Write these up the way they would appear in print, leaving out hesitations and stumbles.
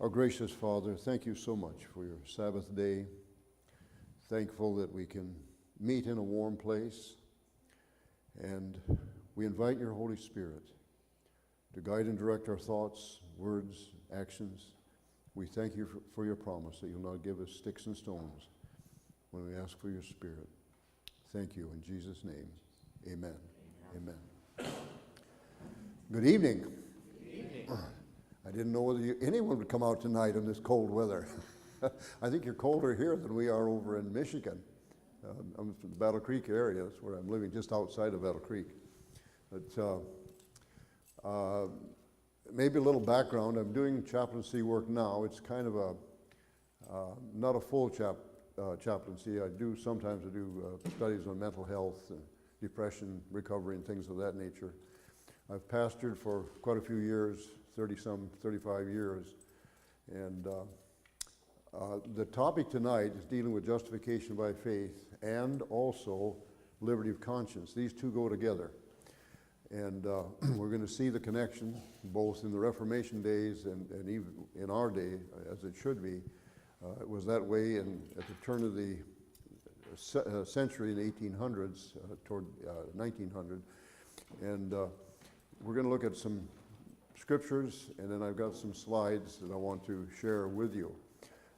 Our gracious Father, thank you so much for your Sabbath day. Thankful that we can meet in a warm place, and we invite your Holy Spirit to guide and direct our thoughts, words, actions. We thank you for your promise that you'll not give us sticks and stones when we ask for your Spirit. Thank you in Jesus' name. Amen. Amen. Good evening. Good evening. I didn't know whether anyone would come out tonight in this cold weather. I think you're colder here than we are over in Michigan. I'm from the Battle Creek area. That's where I'm living, just outside of Battle Creek. But maybe a little background. I'm doing chaplaincy work now. It's kind of not a full chaplaincy. Sometimes I do studies on mental health and depression, recovery, and things of that nature. I've pastored for quite a few years, 35 years. And the topic tonight is dealing with justification by faith and also liberty of conscience. These two go together. And we're going to see the connection both in the Reformation days and even in our day, as it should be. It was that way at the turn of the century in the 1800s, toward 1900. And we're going to look at some scriptures, and then I've got some slides that I want to share with you.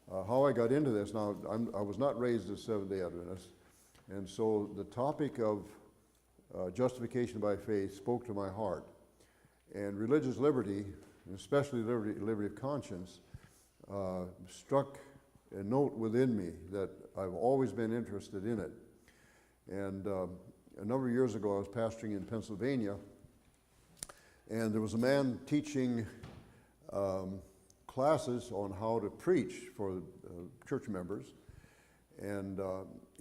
How I got into this, now I was not raised as Seventh-day Adventist, and so the topic of justification by faith spoke to my heart. And religious liberty, and especially liberty of conscience, struck a note within me that I've always been interested in it. And a number of years ago I was pastoring in Pennsylvania, and there was a man teaching classes on how to preach for church members, and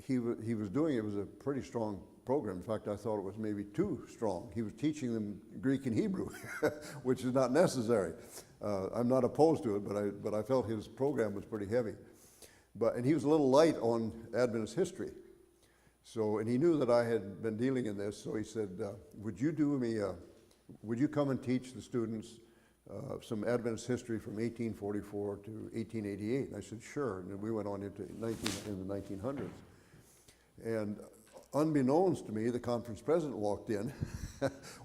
he was doing it. It was a pretty strong program. In fact, I thought it was maybe too strong. He was teaching them Greek and Hebrew, which is not necessary. I'm not opposed to it, but I felt his program was pretty heavy. And he was a little light on Adventist history. And he knew that I had been dealing in this, so he said, would you come and teach the students some Adventist history from 1844 to 1888? And I said, sure. And then we went on into the 1900s. And unbeknownst to me, the conference president walked in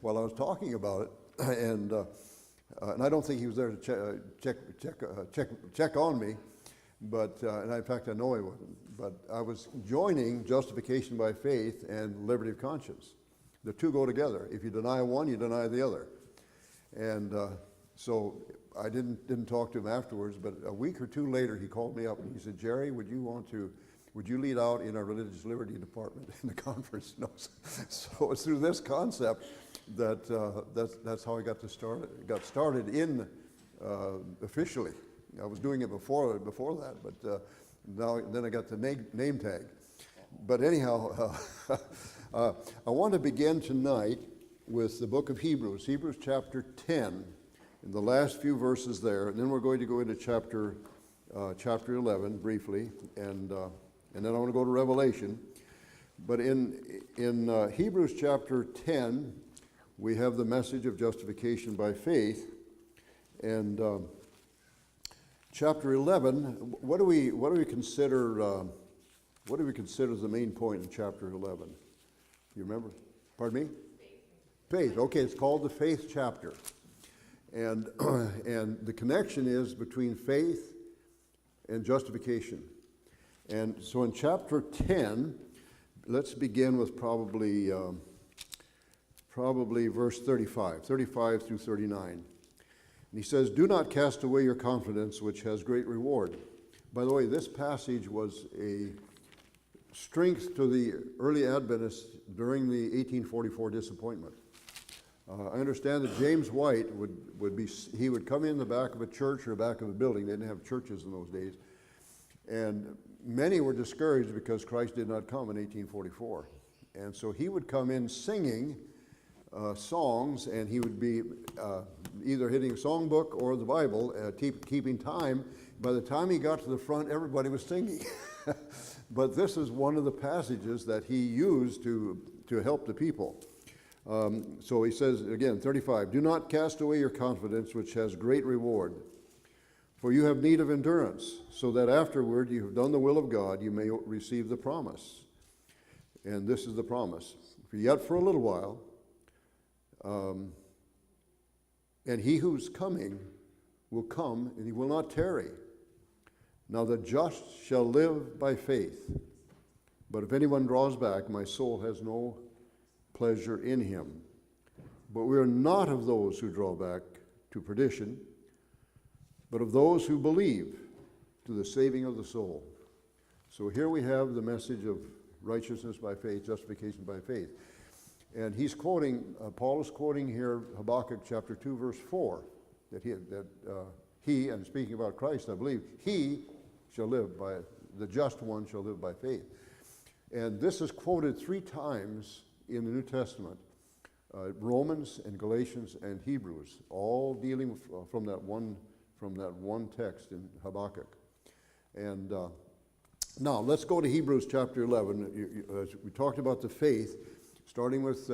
while I was talking about it, and I don't think he was there to check on me, but and in fact I know he wasn't. But I was joining justification by faith and liberty of conscience. The two go together. If you deny one, you deny the other. And so I didn't talk to him afterwards, but a week or two later he called me up and he said, Jerry, would you lead out in our religious liberty department in the conference? No. So it's through this concept that's how I got started in officially. I was doing it before that, but then I got the name tag. But anyhow, I want to begin tonight with the book of Hebrews chapter 10, in the last few verses there, and then we're going to go into chapter 11 briefly, and then I want to go to Revelation. But in Hebrews chapter 10, we have the message of justification by faith, and chapter 11. What do we consider? What do we consider the main point in chapter 11? You remember? Pardon me? Faith. Okay, it's called the faith chapter. And the connection is between faith and justification. And so in chapter 10, let's begin with probably verse 35 through 39. And he says, "Do not cast away your confidence, which has great reward." By the way, this passage was a strength to the early Adventists during the 1844 disappointment. I understand that James White would come in the back of a church or back of a building. They didn't have churches in those days. And many were discouraged because Christ did not come in 1844. And so he would come in singing songs, and he would be either hitting a songbook or the Bible, keeping time. By the time he got to the front, everybody was singing. But this is one of the passages that he used to help the people. So he says, again, 35, "Do not cast away your confidence, which has great reward. For you have need of endurance, so that afterward you have done the will of God, you may receive the promise. And this is the promise. For yet for a little while, and he who's coming will come, and he will not tarry. Now the just shall live by faith. But if anyone draws back, my soul has no pleasure in him. But we are not of those who draw back to perdition, but of those who believe to the saving of the soul. So here we have the message of righteousness by faith, justification by faith. And he's quoting, Paul is quoting here Habakkuk chapter 2, verse 4, that he, and speaking about Christ, I believe, he shall live by, the just one shall live by faith. And this is quoted 3 times in the New Testament, Romans and Galatians and Hebrews, all dealing from that one text in Habakkuk. And now let's go to Hebrews chapter 11. We talked about the faith, starting with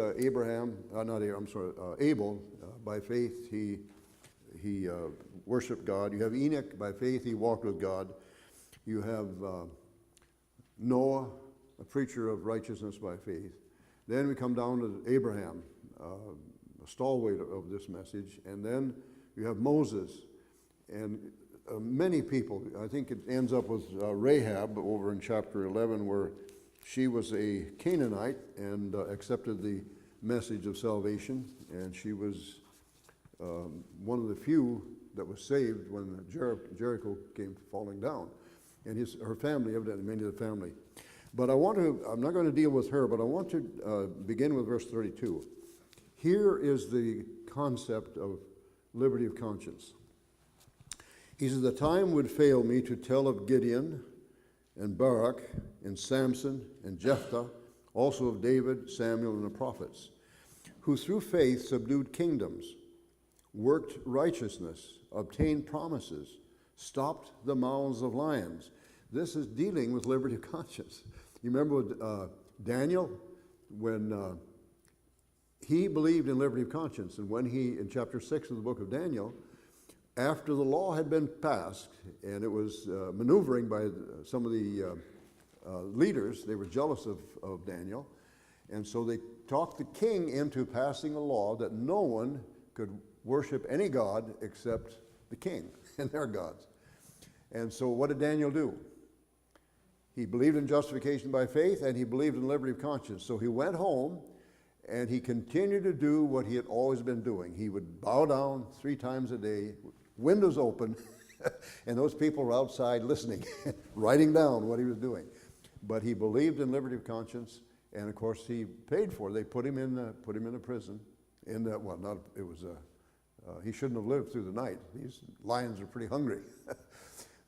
Abel. By faith he worshiped God. You have Enoch. By faith he walked with God. You have Noah, a preacher of righteousness by faith. Then we come down to Abraham, a stalwart of this message. And then you have Moses. And many people, I think it ends up with Rahab over in chapter 11, where she was a Canaanite and accepted the message of salvation. And she was one of the few that was saved when Jericho came falling down. And her family, evidently, many of the family. But I'm not going to deal with her, but I want to begin with verse 32. Here is the concept of liberty of conscience. He says, the time would fail me to tell of Gideon and Barak and Samson and Jephthah, also of David, Samuel, and the prophets, who through faith subdued kingdoms, worked righteousness, obtained promises, stopped the mouths of lions. This is dealing with liberty of conscience. You remember with Daniel, when he believed in liberty of conscience, and when he, in chapter 6 of the book of Daniel, after the law had been passed, and it was maneuvering by some of the leaders, they were jealous of Daniel, and so they talked the king into passing a law that no one could worship any god except the king and their gods. And so what did Daniel do? He believed in justification by faith, and he believed in liberty of conscience. So he went home, and he continued to do what he had always been doing. He would bow down 3 times a day, windows open, and those people were outside listening, writing down what he was doing. But he believed in liberty of conscience, and of course he paid for it. They put him in a prison. He shouldn't have lived through the night. These lions are pretty hungry.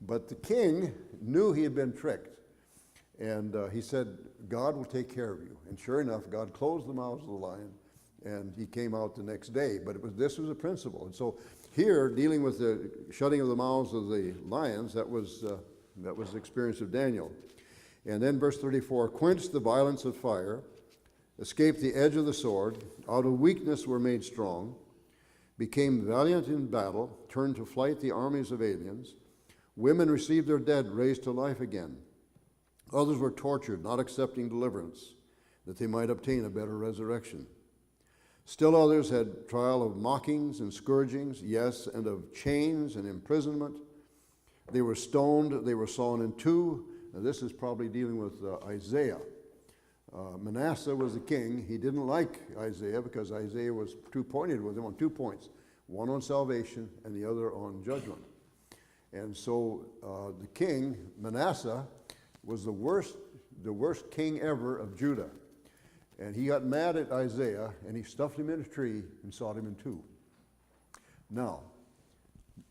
But the king knew he had been tricked. And he said, God will take care of you. And sure enough, God closed the mouths of the lion, and he came out the next day. But this was a principle. And so here, dealing with the shutting of the mouths of the lions, that was the experience of Daniel. And then verse 34, quenched the violence of fire, escaped the edge of the sword, out of weakness were made strong, became valiant in battle, turned to flight the armies of aliens. Women received their dead raised to life again. Others were tortured, not accepting deliverance, that they might obtain a better resurrection. Still others had trial of mockings and scourgings, yes, and of chains and imprisonment. They were stoned, they were sawn in two. Now this is probably dealing with Isaiah. Manasseh was the king. He didn't like Isaiah because Isaiah was too pointed with him on 2 points, one on salvation and the other on judgment. And so the king, Manasseh, was the worst king ever of Judah. And he got mad at Isaiah, and he stuffed him in a tree and sawed him in 2. Now,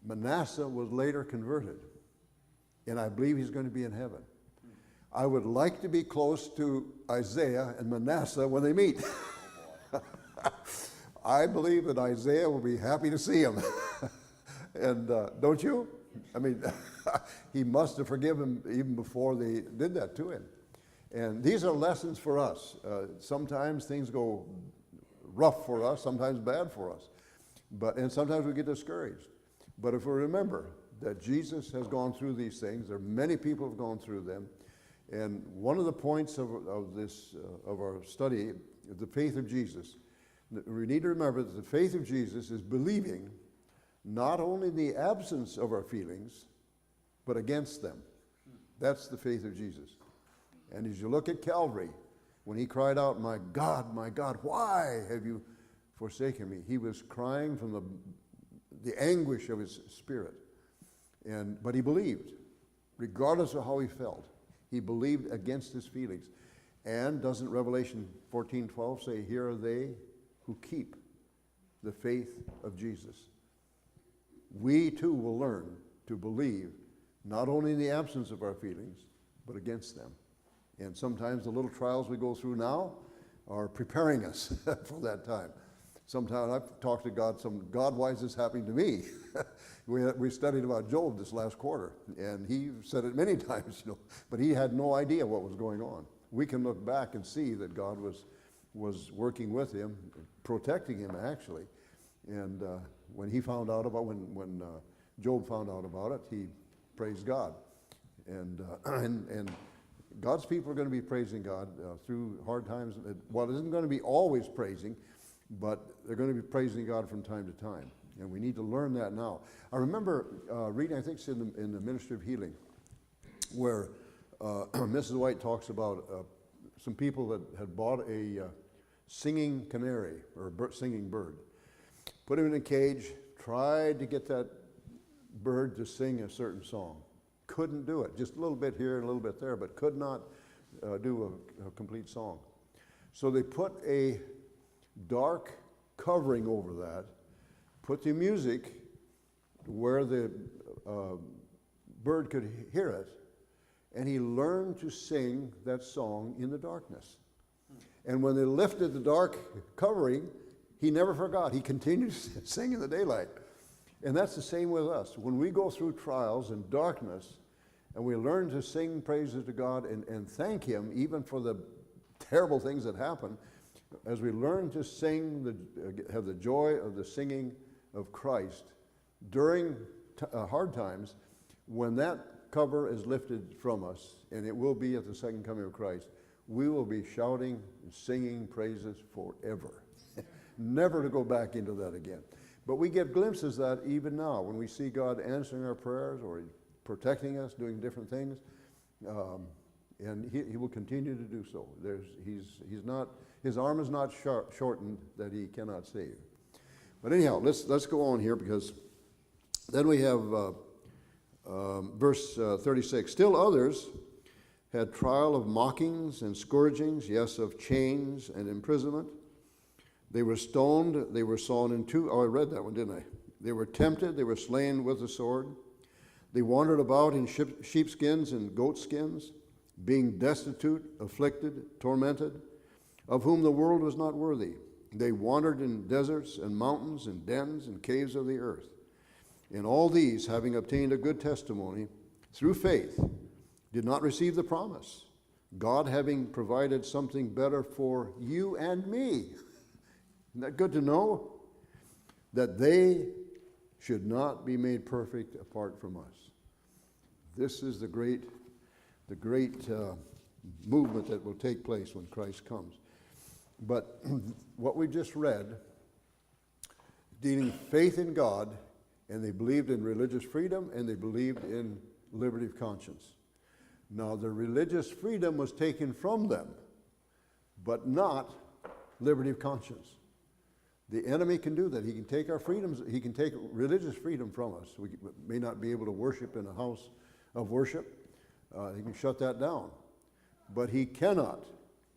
Manasseh was later converted, and I believe he's going to be in heaven. I would like to be close to Isaiah and Manasseh when they meet. I believe that Isaiah will be happy to see him. And don't you? I mean, he must have forgiven him even before they did that to him. And these are lessons for us. Sometimes things go rough for us, sometimes bad for us. And sometimes we get discouraged. But if we remember, that Jesus has gone through these things. There are many people who have gone through them. And one of the points of our study is the faith of Jesus. We need to remember that the faith of Jesus is believing not only in the absence of our feelings, but against them. That's the faith of Jesus. And as you look at Calvary, when he cried out, my God, why have you forsaken me? He was crying from the anguish of his spirit. But he believed, regardless of how he felt. He believed against his feelings. And doesn't Revelation 14:12 say, here are they who keep the faith of Jesus? We too will learn to believe not only in the absence of our feelings, but against them. And sometimes the little trials we go through now are preparing us for that time. Sometimes I've talked to God, God, why is this happening to me? We studied about Job this last quarter, and he said it many times, but he had no idea what was going on. We can look back and see that God was working with him, protecting him actually. And when he found out about, when Job found out about it, he praised God. And God's people are going to be praising God through hard times. Well, it isn't going to be always praising, but they're going to be praising God from time to time. And we need to learn that now. I remember reading, I think it's in the Ministry of Healing, where Mrs. White talks about some people that had bought a singing canary, or a singing bird, put him in a cage, tried to get that bird to sing a certain song. Couldn't do it. Just a little bit here and a little bit there, but could not do a complete song. So they put a dark covering over that, put the music where the bird could hear it, and he learned to sing that song in the darkness. And when they lifted the dark covering, he never forgot. He continued to sing in the daylight. And that's the same with us. When we go through trials and darkness, and we learn to sing praises to God and thank him even for the terrible things that happen, as we learn to sing, have the joy of the singing of Christ during hard times, when that cover is lifted from us, and it will be at the second coming of Christ, we will be shouting and singing praises forever. Never to go back into that again. But we get glimpses of that even now when we see God answering our prayers or protecting us, doing different things. And he will continue to do so. His arm is not shortened that he cannot save. But anyhow, let's go on here, because then we have verse 36. Still others had trial of mockings and scourgings, yes, of chains and imprisonment. They were stoned, they were sawn in two. Oh, I read that one, didn't I? They were tempted, they were slain with the sword. They wandered about in sheepskins and goatskins, being destitute, afflicted, tormented, of whom the world was not worthy. They wandered in deserts and mountains and dens and caves of the earth. And all these, having obtained a good testimony through faith, did not receive the promise, God having provided something better for you and me. Isn't that good to know? That they should not be made perfect apart from us. This is the great movement that will take place when Christ comes. But what we just read, dealing faith in God, and they believed in religious freedom, and they believed in liberty of conscience. Now, the religious freedom was taken from them, but not liberty of conscience. The enemy can do that. He can take our freedoms. He can take religious freedom from us. We may not be able to worship in a house of worship. He can shut that down. But he cannot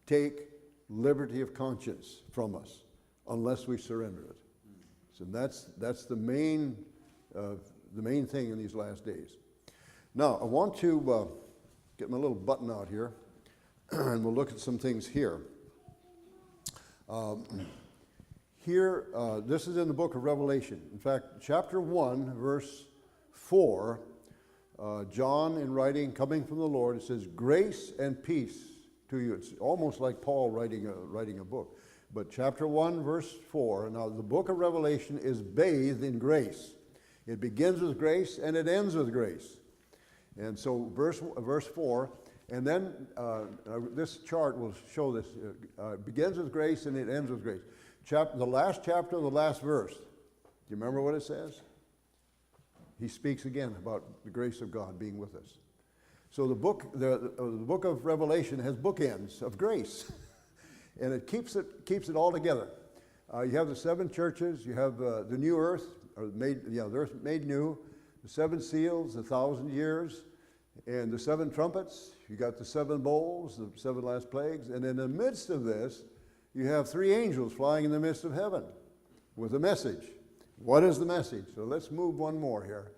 take liberty of conscience from us unless we surrender it. So that's the main thing in these last days. Now, I want to get my little button out here, and we'll look at some things here. This is in the book of Revelation. In fact, chapter 1, verse 4, John, in writing, coming from the Lord, it says, grace and peace to you. It's almost like Paul writing a book. But chapter 1, verse 4, now the book of Revelation is bathed in grace. It begins with grace and it ends with grace. And so verse 4, and then this chart will show this. It begins with grace and it ends with grace. The last chapter, the last verse. Do you remember what it says? He speaks again about the grace of God being with us. So the book of Revelation has bookends of grace, and it keeps it all together. You have the 7 churches. You have the new earth, the earth made new. The 7 seals, the 1,000 years, and the 7 trumpets. You got the 7 bowls, the 7 last plagues, and in the midst of this, you have 3 angels flying in the midst of heaven with a message. What is the message? So let's move one more here.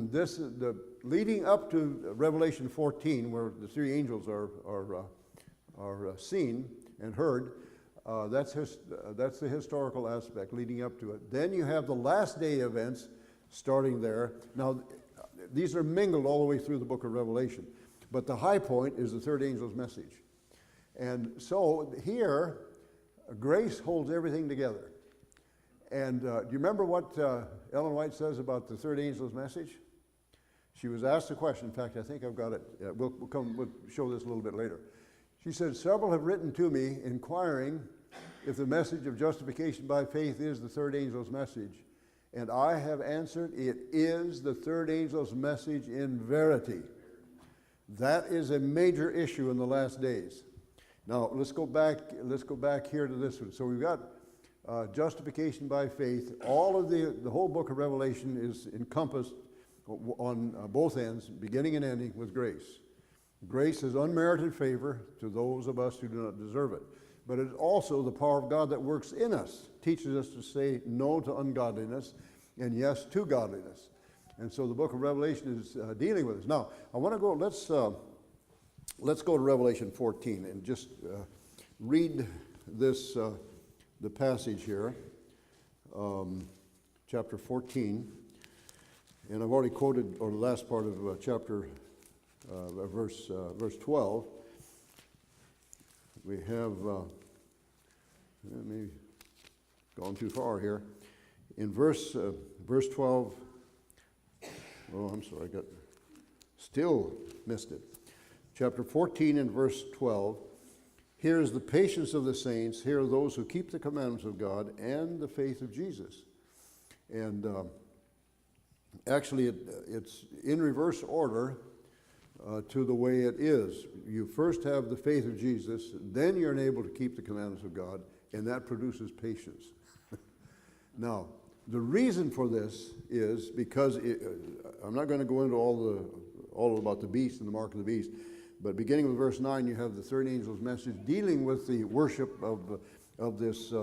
This is the leading up to Revelation 14, where the 3 angels are seen and heard. That's the historical aspect leading up to it. Then you have the last day events starting there. Now, these are mingled all the way through the book of Revelation, but the high point is the 3rd angel's message. And so here, grace holds everything together. And do you remember what Ellen White says about the 3rd angel's message? She was asked a question. In fact, I think I've got it. We'll show this a little bit later. She said, several have written to me inquiring if the message of justification by faith is the 3rd angel's message. And I have answered, it is the 3rd angel's message in verity. That is a major issue in the last days. Now, let's go back here to this one. So we've got justification by faith. All of the whole book of Revelation is encompassed on both ends, beginning and ending, with grace. Grace is unmerited favor to those of us who do not deserve it. But it's also the power of God that works in us, teaches us to say no to ungodliness and yes to godliness. And so the book of Revelation is dealing with this. Now, I want to go, let's go to Revelation 14 and just read this, the passage here, chapter 14. And I've already quoted, or the last part of chapter, verse 12. We have maybe gone too far here. In verse 12, oh, I'm sorry, still missed it. Chapter 14 and verse 12. Here is the patience of the saints. Here are those who keep the commandments of God and the faith of Jesus. And actually, it's in reverse order to the way it is. You first have the faith of Jesus, then you're enabled to keep the commandments of God, and that produces patience. Now, the reason for this is because I'm not going to go into all about the beast and the mark of the beast, but beginning with verse 9, you have the 3rd angel's message dealing with the worship of this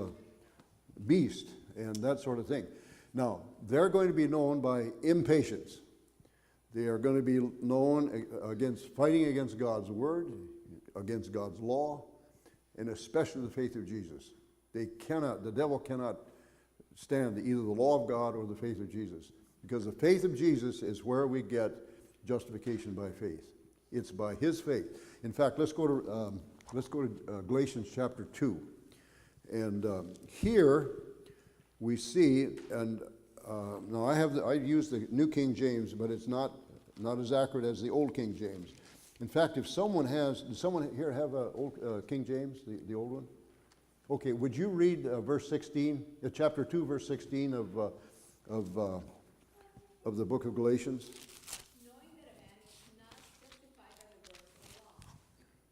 beast and that sort of thing. Now, they're going to be known by impatience. They are going to be known fighting against God's word, against God's law, and especially the faith of Jesus. The devil cannot stand either the law of God or the faith of Jesus, because the faith of Jesus is where we get justification by faith. It's by his faith. In fact, let's go to Galatians chapter 2, and here we see, and now I use the New King James, but it's not as accurate as the Old King James. In fact, does someone here have a old King James, the old one? Okay, would you read verse 16, chapter 2, verse 16 of the book of Galatians? Knowing that a man is not justified by the works of the law,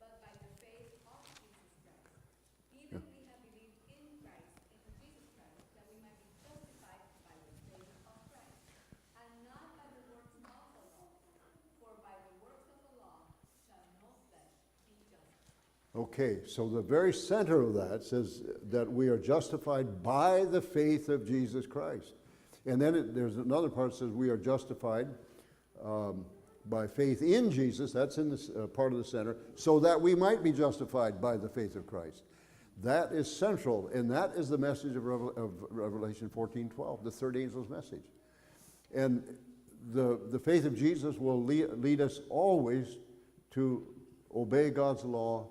but by the faith of Jesus Christ. Even we have believed in Christ, in Jesus Christ, that we might be justified by the faith of Christ, and not by the works of the law. For by the works of the law shall no flesh be justified. Okay, so the very center of that says that we are justified by the faith of Jesus Christ. And then there's another part that says we are justified by faith in Jesus. That's in this part of the center, so that we might be justified by the faith of Christ. That is central, and that is the message of Revelation 14:12, the 3rd angel's message. And the faith of Jesus will lead us always to obey God's law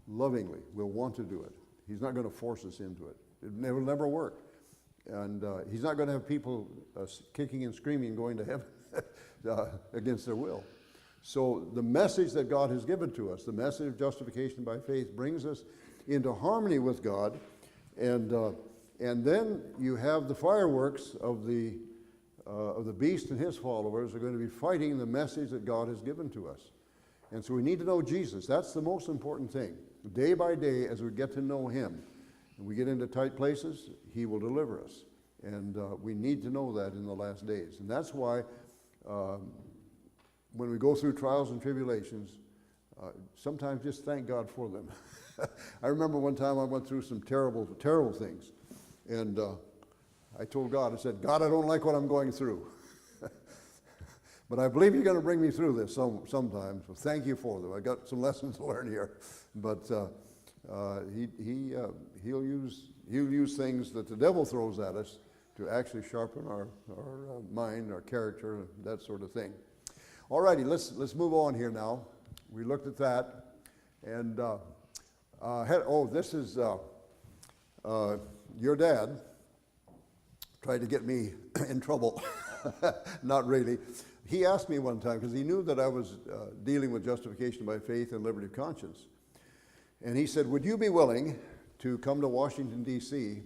lovingly. We'll want to do it. He's not going to force us into it. It will never work. And he's not going to have people kicking and screaming going to heaven against their will. So the message that God has given to us, the message of justification by faith, brings us into harmony with God. And then you have the fireworks of the beast and his followers are going to be fighting the message that God has given to us. And so we need to know Jesus. That's the most important thing. Day by day, as we get to know him, and we get into tight places, he will deliver us. And we need to know that in the last days. And that's why when we go through trials and tribulations, sometimes just thank God for them. I remember one time I went through some terrible, terrible things. And I told God, I said, God, I don't like what I'm going through. But I believe you're going to bring me through this sometime. So thank you for them. I got some lessons to learn here. But he'll use things that the devil throws at us to actually sharpen our mind, our character, that sort of thing. All righty, let's move on here now. We looked at that. And, this is your dad tried to get me in trouble. Not really. He asked me one time, because he knew that I was dealing with justification by faith and liberty of conscience. And he said, would you be willing to come to Washington, D.C.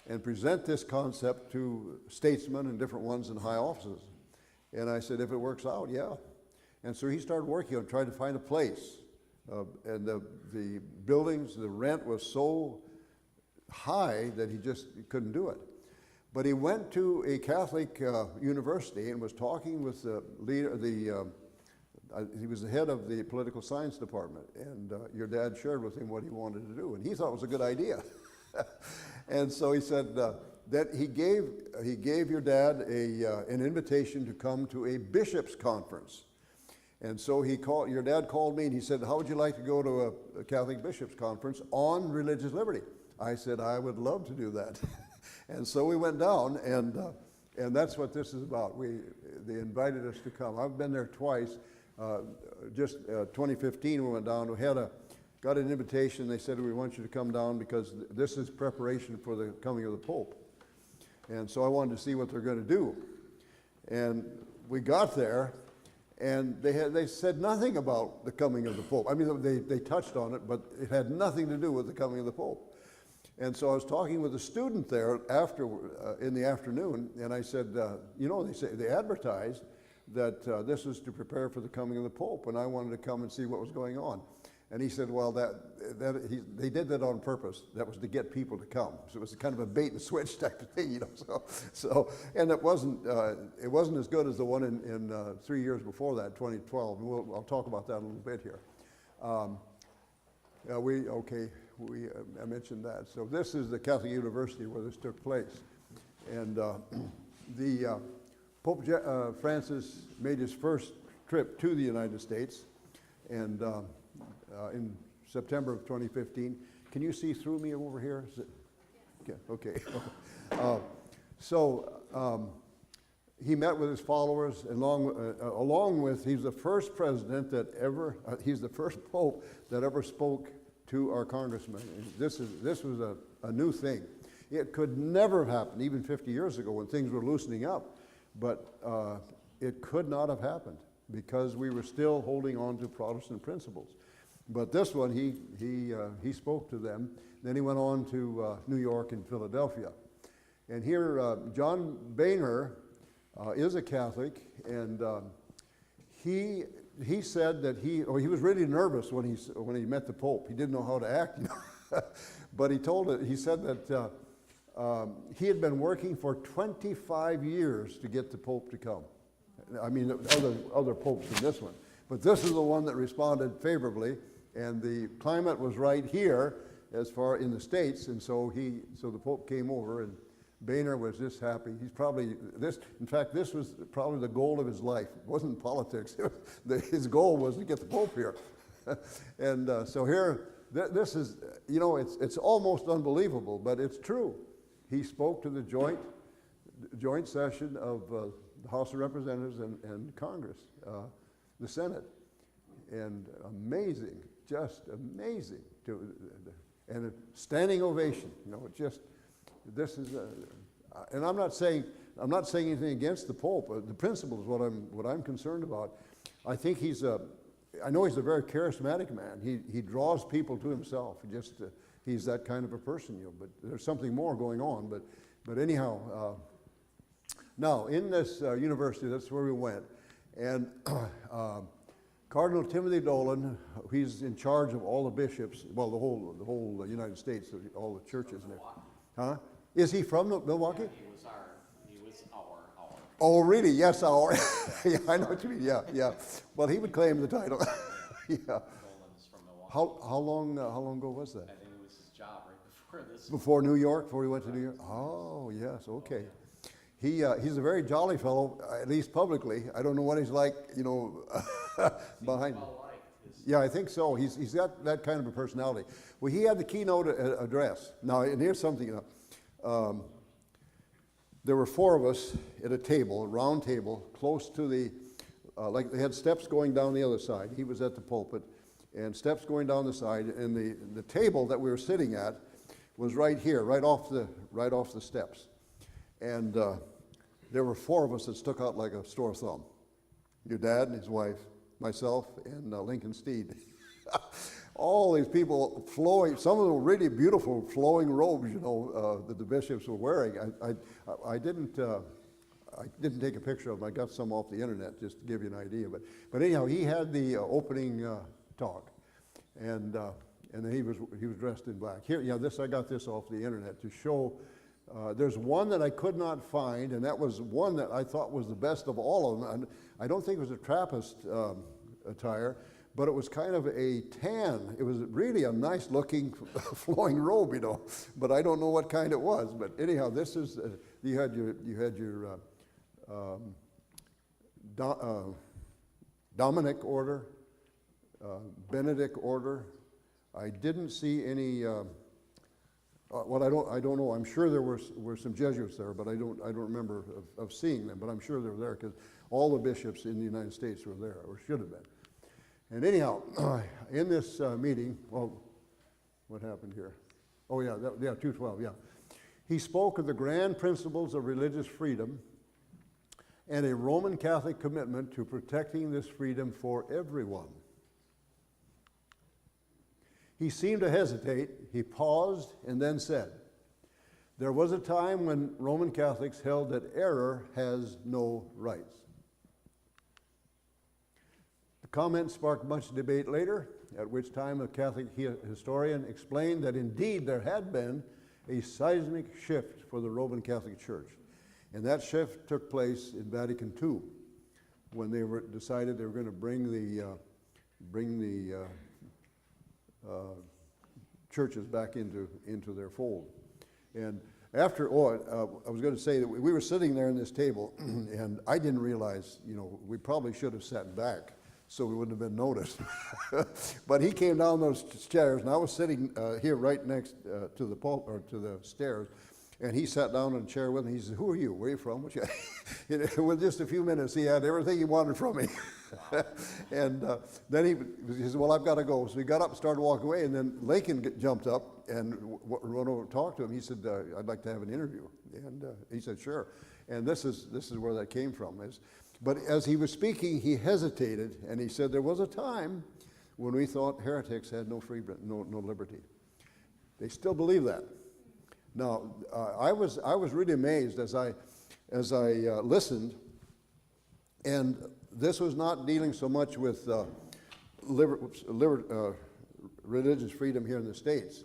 and present this concept to statesmen and different ones in high offices? And I said, if it works out, yeah. And so he started working on trying to find a place. And the buildings, the rent was so high that he couldn't do it. But he went to a Catholic university and was talking with the leader, he was the head of the political science department, and your dad shared with him what he wanted to do, and he thought it was a good idea. And so he said that he gave your dad an invitation to come to a bishops' conference. And so your dad called me and he said, how would you like to go to a Catholic bishops' conference on religious liberty? I said, I would love to do that. And so we went down, and that's what this is about. They invited us to come. I've been there twice. Just 2015 we went down. We got an invitation. They said, we want you to come down because this is preparation for the coming of the Pope. And so I wanted to see what they're going to do. And we got there, and they said nothing about the coming of the Pope. I mean, they touched on it, but it had nothing to do with the coming of the Pope. And so I was talking with a student there in the afternoon, and I said, they advertised that this was to prepare for the coming of the Pope, and I wanted to come and see what was going on. And he said, well, they did that on purpose. That was to get people to come. So it was kind of a bait and switch type of thing, and it wasn't as good as the one in 3 years before that, 2012. And I'll talk about that a little bit here. I mentioned that. So this is the Catholic University where this took place. And the Pope Francis made his first trip to the United States, and in September of 2015. Can you see through me over here? Is it? Yeah, okay. He met with his followers, along with, he's the first president that ever, he's the first pope that ever spoke to our congressmen. This was a new thing. It could never have happened, even 50 years ago when things were loosening up, but it could not have happened because we were still holding on to Protestant principles. But this one, he spoke to them. Then he went on to New York and Philadelphia. And here, John Boehner is a Catholic, and he said that he was really nervous when he met the Pope. He didn't know how to act, but he said that he had been working for 25 years to get the Pope to come. I mean, other popes than this one, but this is the one that responded favorably, and the climate was right here as far in the States, and so the Pope came over, and Boehner was just happy. In fact, this was probably the goal of his life. It wasn't politics. His goal was to get the Pope here. And so here, this is, it's almost unbelievable, but it's true. He spoke to the joint session of the House of Representatives and Congress, the Senate. And amazing, just amazing. And a standing ovation, this is, And I'm not saying anything against the Pope. The principle is what I'm concerned about. I think I know he's a very charismatic man. He draws people to himself. He's that kind of a person, But there's something more going on. But anyhow, now in this university, that's where we went, and Cardinal Timothy Dolan, he's in charge of all the bishops, well, the whole United States, all the churches. Huh? Is he from Milwaukee? Yeah, he was our. Oh, really? Yes, our. Yeah, I know what you mean. Yeah. Well, he would claim the title. Yeah. Dolan's from Milwaukee. How long ago was that? I think it was his job right before this. Before New York, before he went to New York? Oh, yes, okay. He's a very jolly fellow, at least publicly. I don't know what he's like, behind. Yeah, I think so. He's got that kind of a personality. Well, he had the keynote address. Now, and here's something. There were four of us at a table, a round table, close to the, like they had steps going down the other side. He was at the pulpit, and steps going down the side, and the table that we were sitting at was right here, right off the steps. And there were four of us that stuck out like a sore thumb. Your dad and his wife, myself, and Lincoln Steed. All these people flowing, some of them were really beautiful flowing robes, that the bishops were wearing. I didn't take a picture of them. I got some off the internet just to give you an idea. But anyhow, he had the opening talk, and then he was dressed in black. Here, I got this off the internet to show. There's one that I could not find, and that was one that I thought was the best of all of them. And I don't think it was a Trappist attire, but it was kind of a tan. It was really a nice-looking flowing robe, But I don't know what kind it was. But anyhow, this is you had your Dominic order, Benedict order. I didn't see any. I don't know. I'm sure there were some Jesuits there, but I don't remember of seeing them. But I'm sure they were there because all the bishops in the United States were there, or should have been. And anyhow, in this meeting, well, what happened here? Oh yeah, 212. Yeah, he spoke of the grand principles of religious freedom and a Roman Catholic commitment to protecting this freedom for everyone. He seemed to hesitate. He paused and then said, "There was a time when Roman Catholics held that error has no rights." The comment sparked much debate later, at which time a Catholic historian explained that indeed there had been a seismic shift for the Roman Catholic Church. And that shift took place in Vatican II, when they decided they were going to bring the churches back into their fold. And after, I was going to say that we were sitting there in this table, and I didn't realize, we probably should have sat back so we wouldn't have been noticed. But he came down those stairs, and I was sitting here right next to the pulpit, or to the stairs, and he sat down in a chair with me. He said, "Who are you? Where are you from?" With just a few minutes, he had everything he wanted from me. And then he said, "Well, I've got to go." So he got up and started walking away, and then Lincoln jumped up and went over to talk to him. He said, "I'd like to have an interview." And he said, "Sure." And this is where that came from. But as he was speaking, he hesitated, and he said, "There was a time when we thought heretics had no liberty." They still believe that. Now, I was really amazed as I listened, and this was not dealing so much with religious freedom here in the States.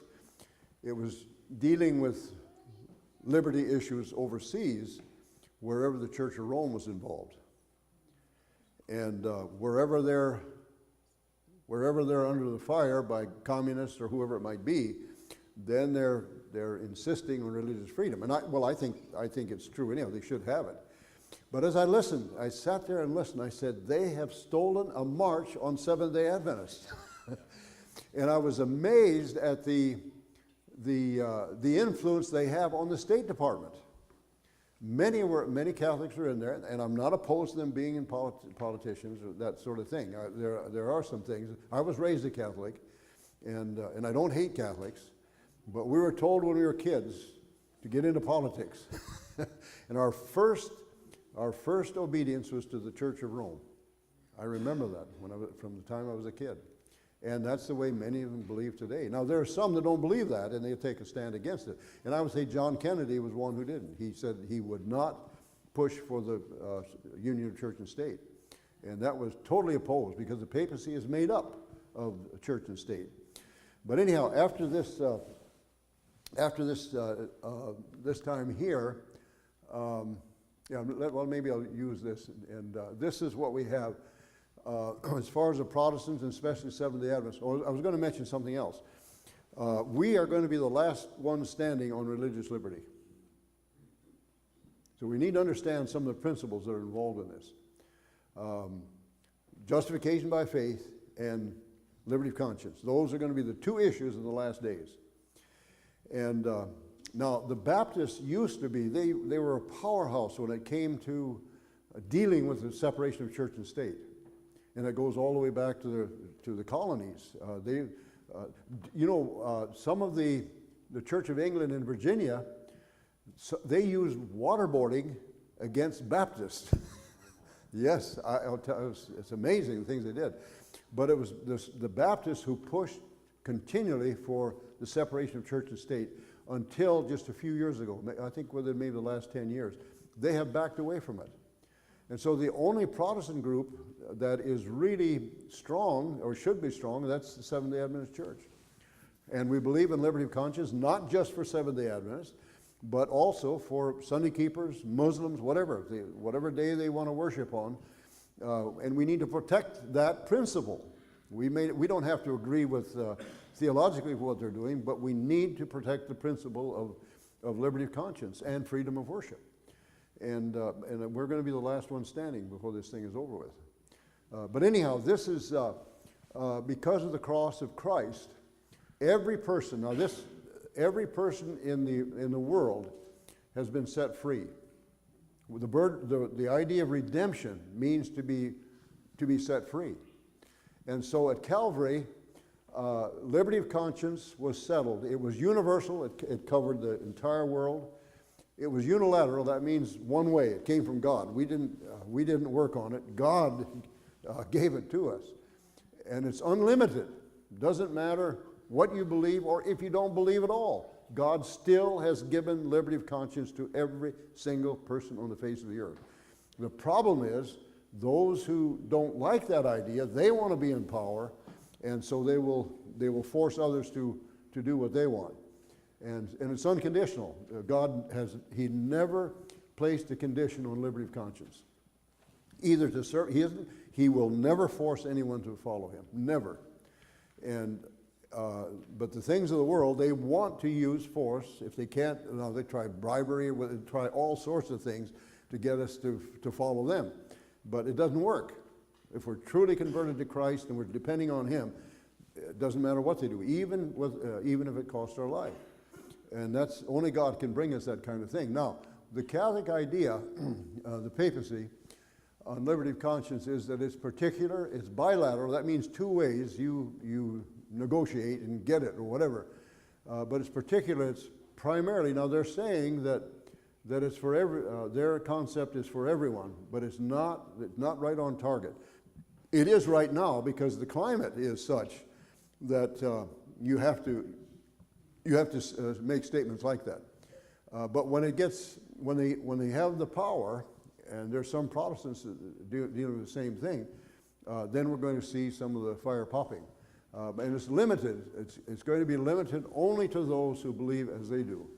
It was dealing with liberty issues overseas, wherever the Church of Rome was involved, and wherever they're under the fire by communists or whoever it might be, then they're insisting on religious freedom. And I think it's true anyhow. They should have it. But as I listened, I sat there and listened. I said, "They have stolen a march on Seventh-day Adventists." And I was amazed at the influence they have on the State Department. Many Catholics were in there, and I'm not opposed to them being in politicians or that sort of thing. There are some things. I was raised a Catholic, and I don't hate Catholics, but we were told when we were kids to get into politics. And our first obedience was to the Church of Rome. I remember that from the time I was a kid. And that's the way many of them believe today. Now, there are some that don't believe that, and they take a stand against it. And I would say John Kennedy was one who didn't. He said he would not push for the union of church and state. And that was totally opposed, because the papacy is made up of church and state. But anyhow, after this time here, well, maybe I'll use this. And this is what we have. As far as the Protestants, and especially Seventh-day Adventists, I was going to mention something else. We are going to be the last ones standing on religious liberty. So we need to understand some of the principles that are involved in this. Justification by faith and liberty of conscience. Those are going to be the two issues in the last days. And now, the Baptists used to be, they were a powerhouse when it came to dealing with the separation of church and state. And it goes all the way back to the colonies. Some of the Church of England in Virginia, they used waterboarding against Baptists. Yes, I'll tell you, it's amazing the things they did. But it was the Baptists who pushed continually for the separation of church and state until just a few years ago. I think within maybe the last 10 years. They have backed away from it. And so the only Protestant group that is really strong, or should be strong, that's the Seventh-day Adventist Church. And we believe in liberty of conscience, not just for Seventh-day Adventists, but also for Sunday keepers, Muslims, whatever day they want to worship on. And we need to protect that principle. We don't have to agree with theologically what they're doing, but we need to protect the principle of liberty of conscience and freedom of worship. And we're going to be the last one standing before this thing is over with. But anyhow, this is because of the cross of Christ. Every person in the world has been set free. The idea of redemption means to be set free. And so at Calvary, liberty of conscience was settled. It was universal. It covered the entire world. It was unilateral. That means one way. It came from God. We didn't work on it. God gave it to us. And it's unlimited. Doesn't matter what you believe or if you don't believe at all. God still has given liberty of conscience to every single person on the face of the earth. The problem is those who don't like that idea, they want to be in power, and so they will force others to do what they want. And it's unconditional. He never placed a condition on liberty of conscience. Either to serve, he will never force anyone to follow him. Never. And but the things of the world, they want to use force. If they can't, they try bribery, they try all sorts of things to get us to follow them. But it doesn't work. If we're truly converted to Christ and we're depending on him, it doesn't matter what they do, even if it costs our life. And that's only God can bring us that kind of thing. Now, the Catholic idea, the papacy, on liberty of conscience is that it's particular, it's bilateral. That means two ways you negotiate and get it or whatever. But it's particular, it's primarily, now they're saying that it's for their concept is for everyone, but it's not right on target. It is right now because the climate is such that you have to make statements like that. But when they have the power, and there's some Protestants that deal with the same thing, then we're going to see some of the fire popping. And it's limited. It's going to be limited only to those who believe as they do.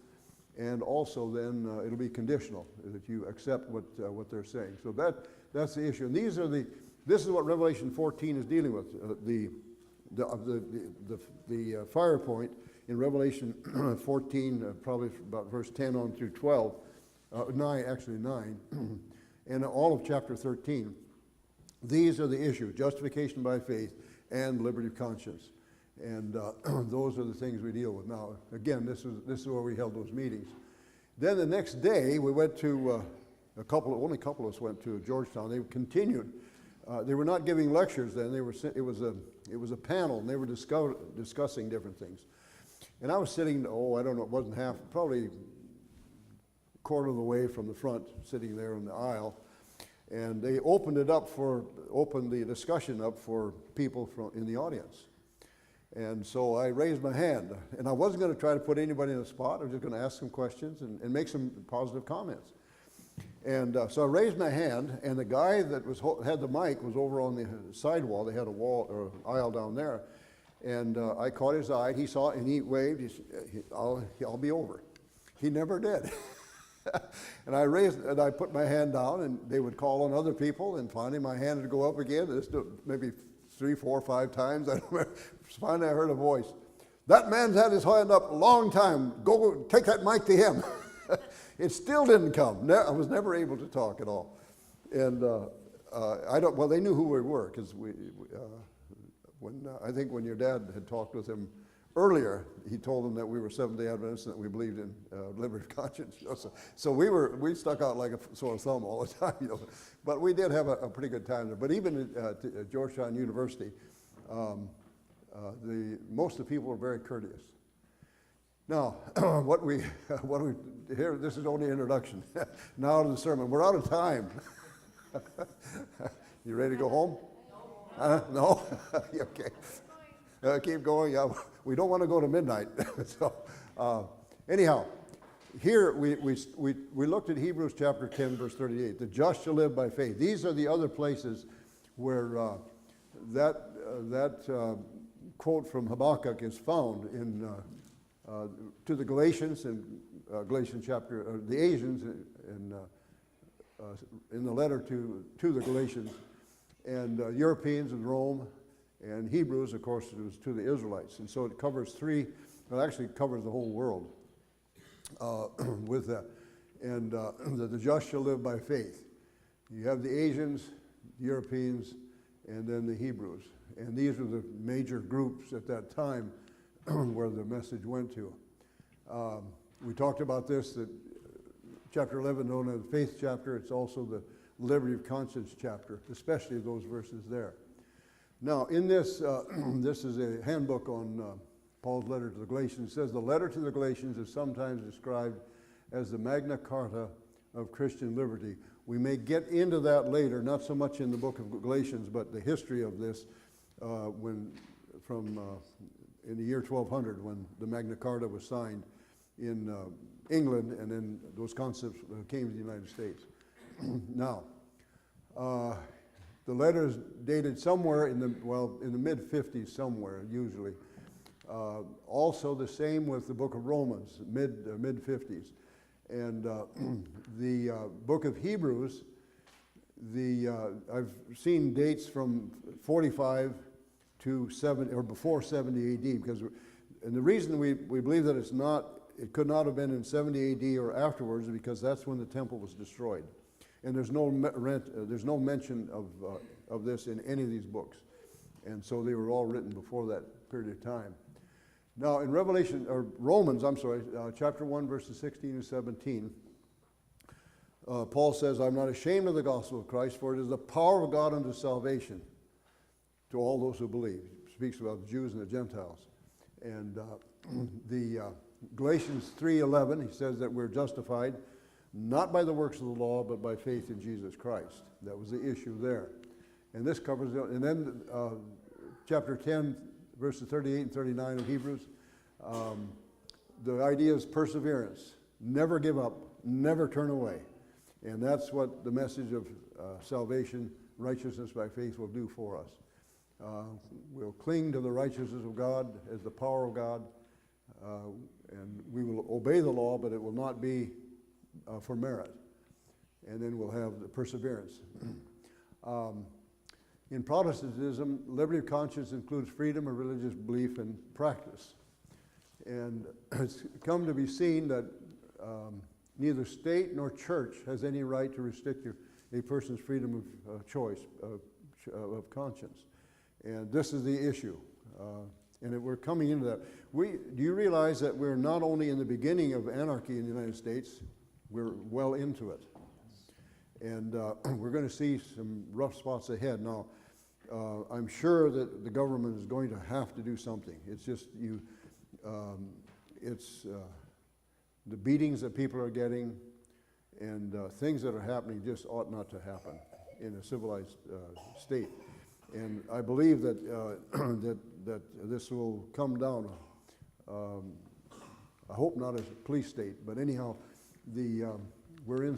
And also then it'll be conditional, that you accept what they're saying. So that's the issue. And this is what Revelation 14 is dealing with. The fire point in Revelation 14, probably about verse 10 on through 12, 9, and all of chapter 13. These are the issues: justification by faith and liberty of conscience. And those are the things we deal with. Now, again, this is where we held those meetings. Then the next day, we went to only a couple of us went to Georgetown. They continued. They were not giving lectures then. It was a panel, and they were discussing different things. And I was sitting, I don't know, it wasn't half, probably quarter of the way from the front, sitting there in the aisle. And they opened the discussion up for people in the audience. And so I raised my hand, and I wasn't going to try to put anybody in the spot. I was just going to ask some questions and make some positive comments. And so I raised my hand, and the guy that had the mic was over on the side wall. They had a wall or aisle down there, and I caught his eye. He saw it, and he waved. He said, "I'll be over." He never did. And I put my hand down, and they would call on other people, and finally my hand would go up again. Maybe 3, 4, 5 times. Finally I heard a voice. "That man's had his hand up a long time. Go take that mic to him." It still didn't come. I was never able to talk at all. And they knew who we were, because I think when your dad had talked with him earlier, he told them that we were Seventh-day Adventists and that we believed in liberty of conscience. So we stuck out like a sore thumb all the time, But we did have a pretty good time there. But even at Georgetown University, most of the people were very courteous. Now, here, this is only introduction. Now to the sermon. We're out of time. You ready to go home? No? Okay. Keep going. We don't want to go to midnight. Anyhow, here we looked at Hebrews chapter 10, verse 38. The just shall live by faith. These are the other places where that quote from Habakkuk is found in to the Galatians in Galatians chapter, the Asians in the letter to the Galatians, and Europeans in Rome, and Hebrews, of course, it was to the Israelites. And so it covers actually covers the whole world with that. And the just shall live by faith. You have the Asians, the Europeans, and then the Hebrews. And these were the major groups at that time where the message went to. We talked about this, that chapter 11, known as the faith chapter, it's also the liberty of conscience chapter, especially those verses there. Now, in this, this is a handbook on Paul's letter to the Galatians. It says the letter to the Galatians is sometimes described as the Magna Carta of Christian liberty. We may get into that later, not so much in the book of Galatians, but the history of this in the year 1200, when the Magna Carta was signed in England, and then those concepts came to the United States. Now, the letter is dated somewhere in the mid-50s somewhere, usually. Also the same with the book of Romans, mid-50s. And the book of Hebrews, I've seen dates from 45 to 70, or before 70 AD, and the reason we believe that it could not have been in 70 AD or afterwards is because that's when the temple was destroyed. And there's no mention of this in any of these books. And so they were all written before that period of time. Now in Romans, chapter 1, verses 16 and 17, Paul says, "I'm not ashamed of the gospel of Christ, for it is the power of God unto salvation to all those who believe." He speaks about the Jews and the Gentiles. And the Galatians 3:11, he says that we're justified not by the works of the law, but by faith in Jesus Christ. That was the issue there. And this covers it. And then chapter 10, verses 38 and 39 of Hebrews, the idea is perseverance. Never give up, never turn away. And that's what the message of salvation, righteousness by faith will do for us. We'll cling to the righteousness of God as the power of God, and we will obey the law, but it will not be for merit. And then we'll have the perseverance. In Protestantism, liberty of conscience includes freedom of religious belief and practice. And it's come to be seen that neither state nor church has any right to restrict a person's freedom of choice, of conscience. And this is the issue. And we're coming into that. Do you realize that we're not only in the beginning of anarchy in the United States, we're well into it. And we're going to see some rough spots ahead. Now, I'm sure that the government is going to have to do something. It's just the beatings that people are getting, And things that are happening just ought not to happen in a civilized state. And I believe that, that this will come down, I hope not as a police state, but anyhow, we're in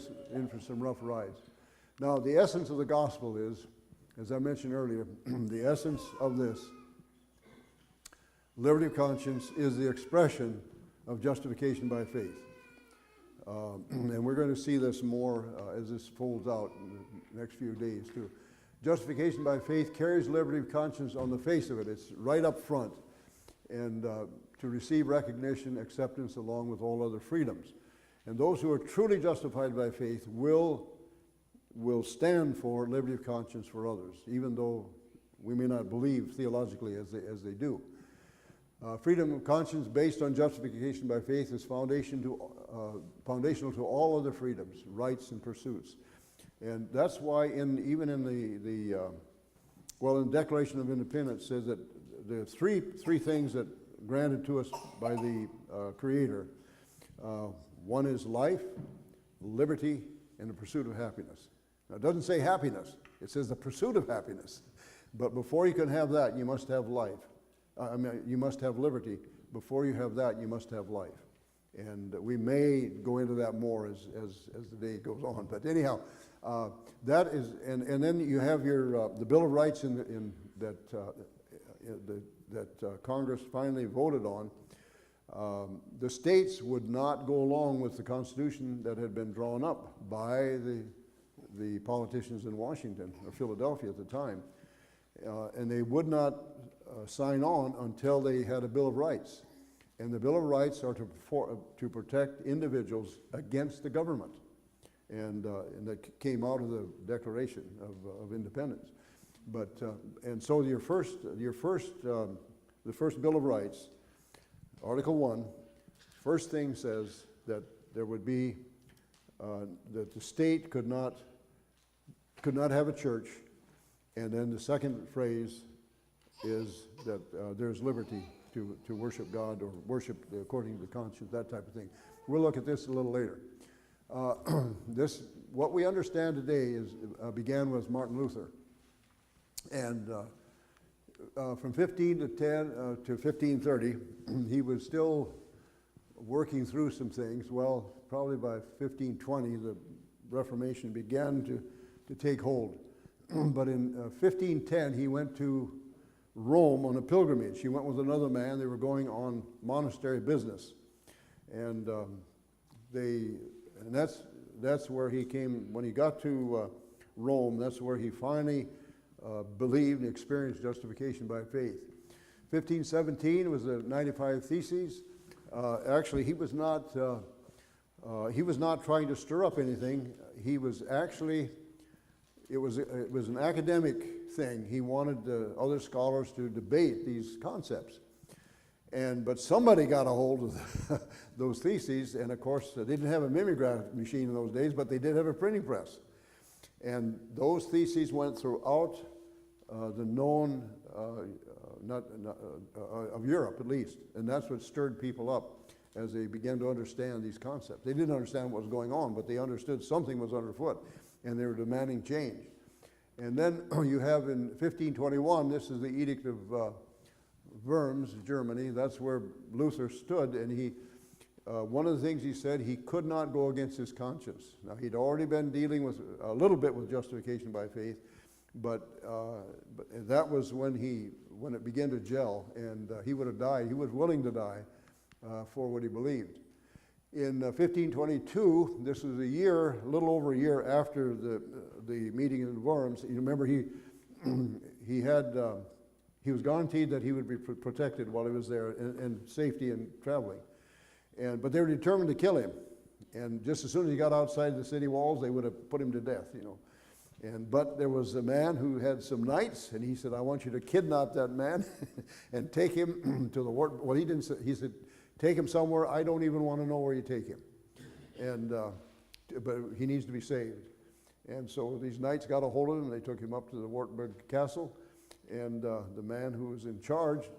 for some rough rides. Now, the essence of the gospel is, as I mentioned earlier, the essence of this, liberty of conscience, is the expression of justification by faith. And we're going to see this more as this folds out in the next few days too. Justification by faith carries liberty of conscience on the face of it. It's right up front. And to receive recognition, acceptance, along with all other freedoms. And those who are truly justified by faith will stand for liberty of conscience for others, even though we may not believe theologically as they do. Freedom of conscience based on justification by faith is foundational to all other freedoms, rights, and pursuits. And that's why even in the Declaration of Independence says that there are three things that granted to us by the Creator. One is life, liberty, and the pursuit of happiness. Now, it doesn't say happiness. It says the pursuit of happiness. But before you can have that, you must have life. You must have liberty. Before you have that, you must have life. And we may go into that more as the day goes on. But anyhow, that is, and then you have your the Bill of Rights that Congress finally voted on. The states would not go along with the Constitution that had been drawn up by the politicians in Washington or Philadelphia at the time, and they would not sign on until they had a Bill of Rights. And the Bill of Rights are to protect individuals against the government, and that came out of the Declaration of Independence. But and so the first Bill of Rights, Article 1, first thing says that there would be that the state could not have a church, and then the second phrase is that there's liberty to worship God or worship according to conscience, that type of thing. We'll look at this a little later. What we understand today began with Martin Luther, and from 1510 to 1530, he was still working through some things. Well, probably by 1520, the Reformation began to take hold. But in 1510, he went to Rome on a pilgrimage. He went with another man. They were going on monastery business, and that's where he came. When he got to Rome, that's where he finally believed and experienced justification by faith. 1517 was the 95 Theses. Actually, he was not trying to stir up anything. He was actually, it was an academic thing. He wanted other scholars to debate these concepts. But somebody got a hold of those theses, and of course, they didn't have a mimeograph machine in those days, but they did have a printing press. And those theses went throughout the known, of Europe at least, and that's what stirred people up as they began to understand these concepts. They didn't understand what was going on, but they understood something was underfoot, and they were demanding change. And then you have in 1521, this is the Edict of Worms, Germany. That's where Luther stood, and one of the things he said, he could not go against his conscience. Now, he'd already been dealing with a little bit with justification by faith, but that was when it began to gel, and he would have died. He was willing to die for what he believed. In 1522, this was a little over a year after the meeting in Worms. You remember he was guaranteed that he would be protected while he was there and safety and traveling. But they were determined to kill him. And just as soon as he got outside the city walls, they would have put him to death, But there was a man who had some knights, and he said, "I want you to kidnap that man and take him to the war." Well, he didn't say, he said, "Take him somewhere. I don't even want to know where you take him." But he needs to be saved. And so these knights got a hold of him, and they took him up to the Wartburg Castle. And the man who was in charge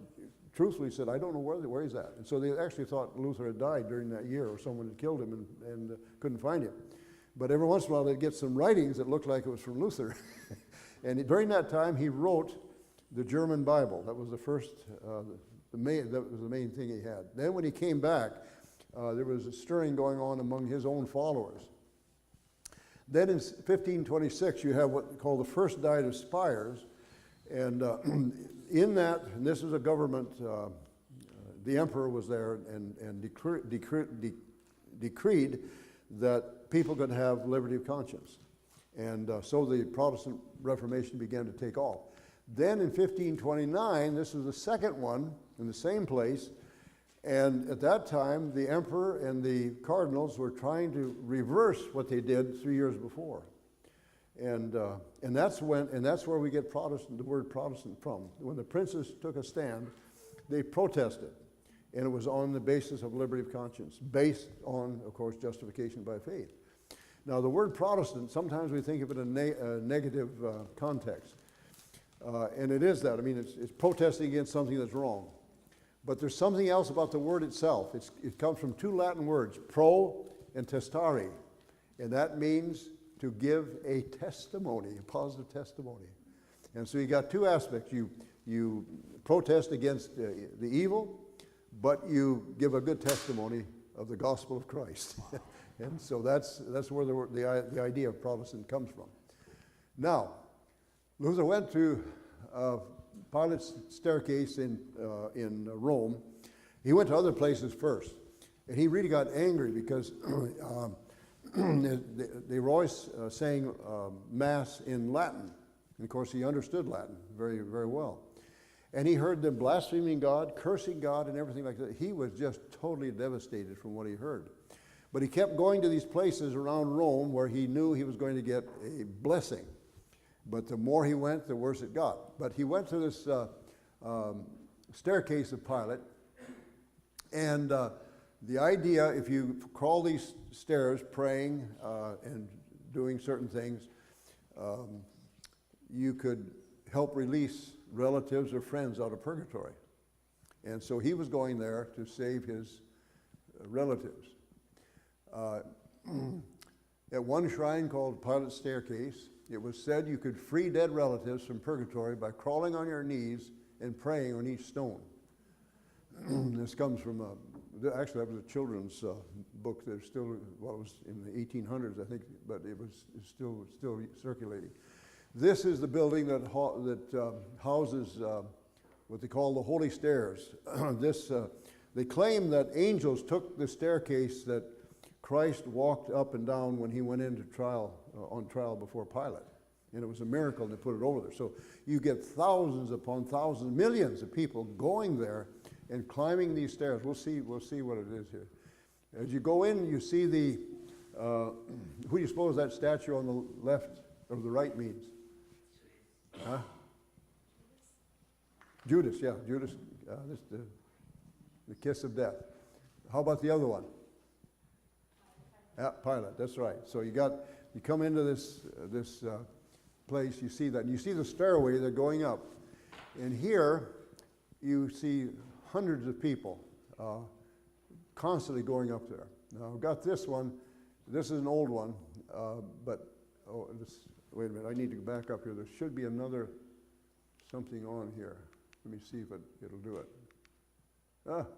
truthfully said, "I don't know where he's at." And so they actually thought Luther had died during that year, or someone had killed him and couldn't find him. But every once in a while they'd get some writings that looked like it was from Luther. And during that time he wrote the German Bible. That was the first, that was the main thing he had. Then when he came back, there was a stirring going on among his own followers. Then in 1526 you have what called the First Diet of Spires, and in that, and this is a government, the emperor was there and decreed that people could have liberty of conscience. And so the Protestant Reformation began to take off. Then in 1529, this was the second one in the same place, and at that time the emperor and the cardinals were trying to reverse what they did 3 years before. And that's where we get Protestant, the word Protestant from. When the princes took a stand, they protested, and it was on the basis of liberty of conscience, based on, of course, justification by faith. Now, the word Protestant, sometimes we think of it in a negative context, and it is that. I mean, it's protesting against something that's wrong. But there's something else about the word itself. It comes from two Latin words, pro and testare, and that means to give a testimony, a positive testimony. And so you got two aspects. You protest against the evil, but you give a good testimony of the gospel of Christ. And so that's where the idea of Protestant comes from. Now, Luther went to Pilate's staircase in Rome. He went to other places first, and he really got angry because they were always saying Mass in Latin. And of course, he understood Latin very, very well. And he heard them blaspheming God, cursing God, and everything like that. He was just totally devastated from what he heard. But he kept going to these places around Rome where he knew he was going to get a blessing. But the more he went, the worse it got. But he went to this staircase of Pilate, and the idea, if you crawl these stairs praying and doing certain things, you could help release relatives or friends out of purgatory. And so he was going there to save his relatives. At one shrine called Pilate's Staircase, it was said you could free dead relatives from purgatory by crawling on your knees and praying on each stone. This comes from, actually that was a children's book that still, well, it was in the 1800s, I think, but it's still circulating. This is the building that houses what they call the Holy Stairs. They claim that angels took the staircase that Christ walked up and down when he went into trial, on trial before Pilate. And it was a miracle to put it over there. So you get thousands upon thousands, millions of people going there and climbing these stairs. We'll see what it is here. As you go in, you see the, who do you suppose that statue on the left or the right means? Huh? Judas, yeah, Judas, the kiss of death. How about the other one? Pilate, that's right. So you come into this place, you see that, and you see the stairway, they're going up. And here, you see hundreds of people constantly going up there. Now, I've got this one. This is an old one, wait a minute, I need to go back up here. There should be another something on here. Let me see if it'll do it.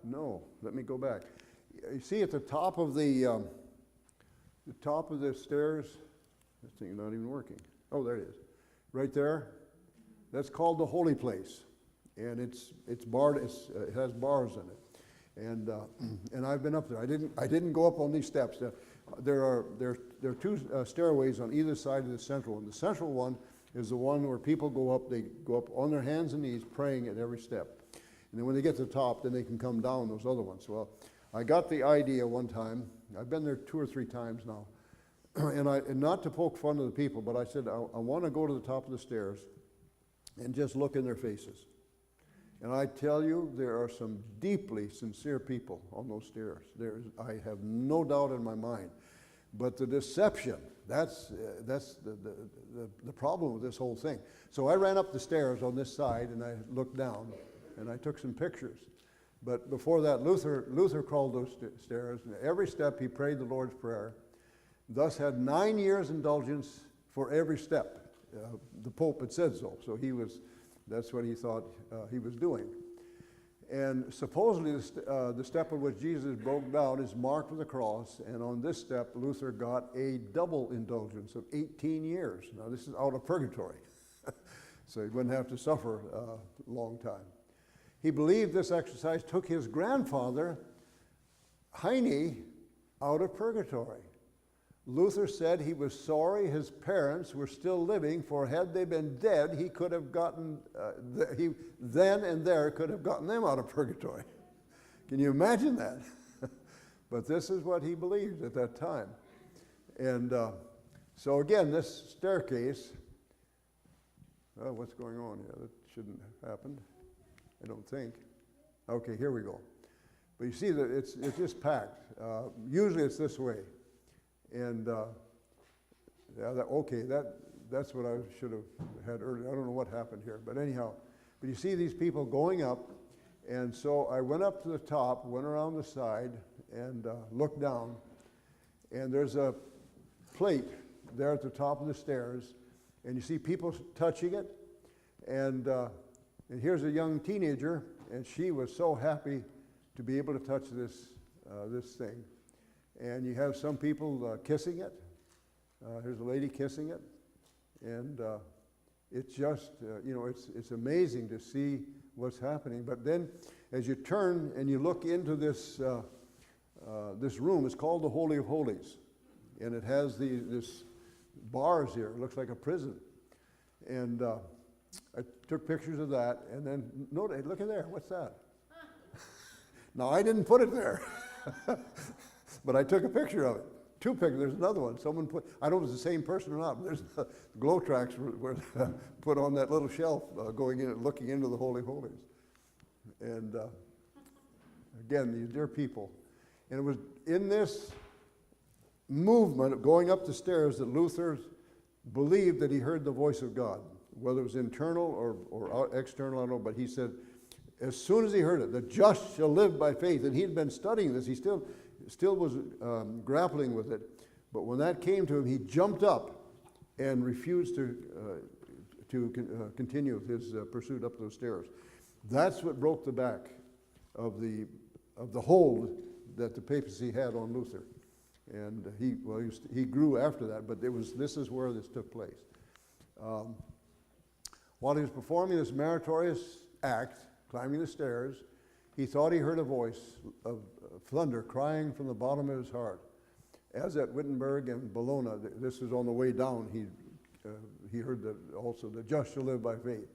No, let me go back. You see at the top of the stairs, this thing is not even working. Oh, there it is. Right there, that's called the holy place. And it's barred, it has bars in it. And I've been up there. I didn't go up on these steps. There are two stairways on either side of the central one. The central one is the one where people go up. They go up on their hands and knees, praying at every step. And then when they get to the top, then they can come down those other ones. Well, I got the idea one time. I've been there 2 or 3 times now, and not to poke fun of the people, but I said I want to go to the top of the stairs and just look in their faces. And I tell you, there are some deeply sincere people on those stairs. I have no doubt in my mind. But the deception, that's the problem with this whole thing. So I ran up the stairs on this side, and I looked down, and I took some pictures. But before that, Luther crawled those stairs, and every step he prayed the Lord's Prayer. thus had 9 years indulgence for every step. The Pope had said so, so that's what he thought he was doing. And supposedly the step on which Jesus broke down is marked with a cross, and on this step Luther got a double indulgence of 18 years. Now this is out of purgatory, so he wouldn't have to suffer a long time. He believed this exercise took his grandfather, Heine, out of purgatory. Luther said he was sorry his parents were still living, for had they been dead, he could have gotten, he then and there could have gotten them out of purgatory. Can you imagine that? But this is what he believed at that time. And so again, this staircase, what's going on here? That shouldn't have happened, I don't think. Okay, here we go. But you see that it's just packed. Usually it's this way. And that's what I should have had earlier. I don't know what happened here, but anyhow. But you see these people going up, and so I went up to the top, went around the side, and looked down. And there's a plate there at the top of the stairs, and you see people touching it. And here's a young teenager, and she was so happy to be able to touch this thing. And you have some people kissing it. Here's a lady kissing it. And it's just, it's amazing to see what's happening. But then as you turn and you look into this room, it's called the Holy of Holjes. And it has this bars here. It looks like a prison. And I took pictures of that. And then, look at there. What's that? Now, I didn't put it there. But I took a picture of it. 2 pictures. There's another one. Someone put, I don't know if it's the same person or not, but there's glow tracks were put on that little shelf going in, looking into the Holy of Holies. And again, these dear people. And it was in this movement of going up the stairs that Luther believed that he heard the voice of God, whether it was internal or external, I don't know, but he said, as soon as he heard it, the just shall live by faith. And he'd been studying this. He still was grappling with it. But when that came to him, he jumped up and refused to continue his pursuit up those stairs. That's what broke the back of the hold that the papacy had on Luther. And he grew after that, but this is where this took place. While he was performing this meritorious act, climbing the stairs, he thought he heard a voice of thunder crying from the bottom of his heart. As at Wittenberg and Bologna, this is on the way down, he heard also, the just shall live by faith.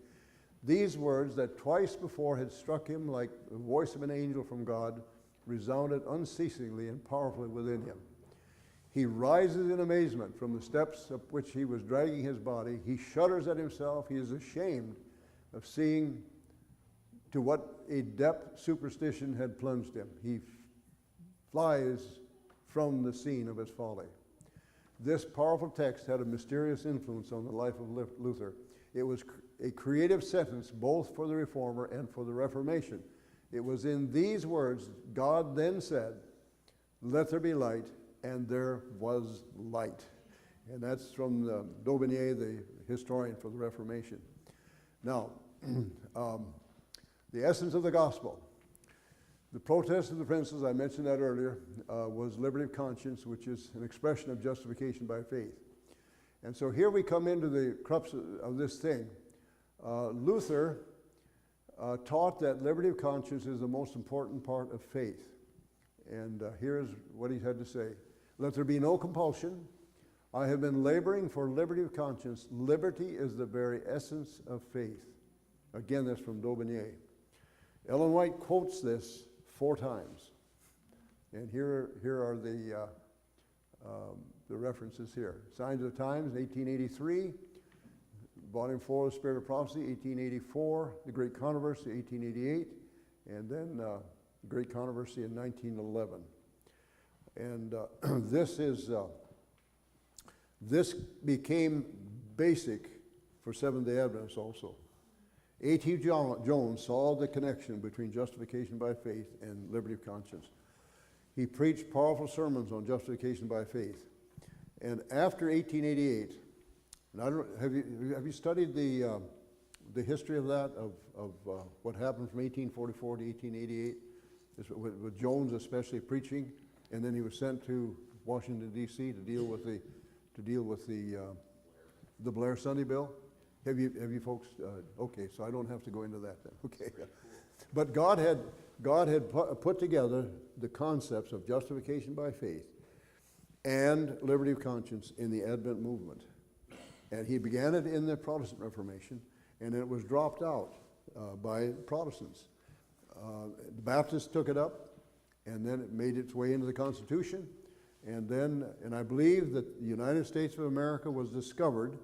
These words that twice before had struck him like the voice of an angel from God resounded unceasingly and powerfully within him. He rises in amazement from the steps up which he was dragging his body. He shudders at himself. He is ashamed of seeing to what a depth superstition had plunged him. He flies from the scene of his folly. This powerful text had a mysterious influence on the life of Luther. It was a creative sentence both for the Reformer and for the Reformation. It was in these words, God then said, "Let there be light," and there was light. And that's from Dolan, the historian for the Reformation. Now, the essence of the gospel. The protest of the princes, I mentioned that earlier, was liberty of conscience, which is an expression of justification by faith. And so here we come into the crux of this thing. Luther taught that liberty of conscience is the most important part of faith. And here's what he had to say. Let there be no compulsion. I have been laboring for liberty of conscience. Liberty is the very essence of faith. Again, that's from Dolan. Ellen White quotes this 4 times. And here are the references here. Signs of the Times, 1883. Volume 4 of the Spirit of Prophecy, 1884. The Great Controversy, 1888. And then the Great Controversy in 1911. And this became basic for Seventh-day Adventists also. A.T. Jones saw the connection between justification by faith and liberty of conscience. He preached powerful sermons on justification by faith. And after 1888, and I don't, have you studied the history of that, of what happened from 1844 to 1888? With Jones especially preaching, and then he was sent to Washington D.C. to deal with the Blair Sunday Bill. Have you folks? Okay, so I don't have to go into that then. Okay, but God had put together the concepts of justification by faith and liberty of conscience in the Advent movement, and he began it in the Protestant Reformation, and it was dropped out by Protestants. The Baptists took it up, and then it made its way into the Constitution, and I believe that the United States of America was discovered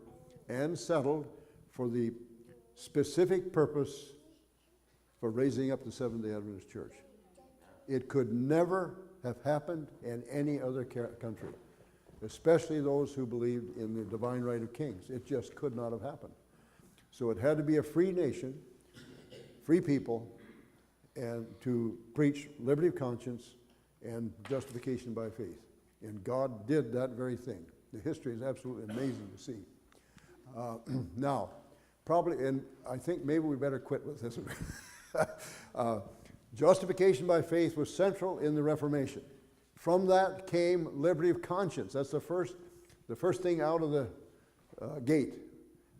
and settled for the specific purpose for raising up the Seventh-day Adventist Church. It could never have happened in any other country, especially those who believed in the divine right of kings. It just could not have happened. So it had to be a free nation, free people, and to preach liberty of conscience and justification by faith. And God did that very thing. The history is absolutely amazing to see. Now, probably, and I think maybe we better quit with this. Justification by faith was central in the Reformation. From that came liberty of conscience. That's the first thing out of the gate.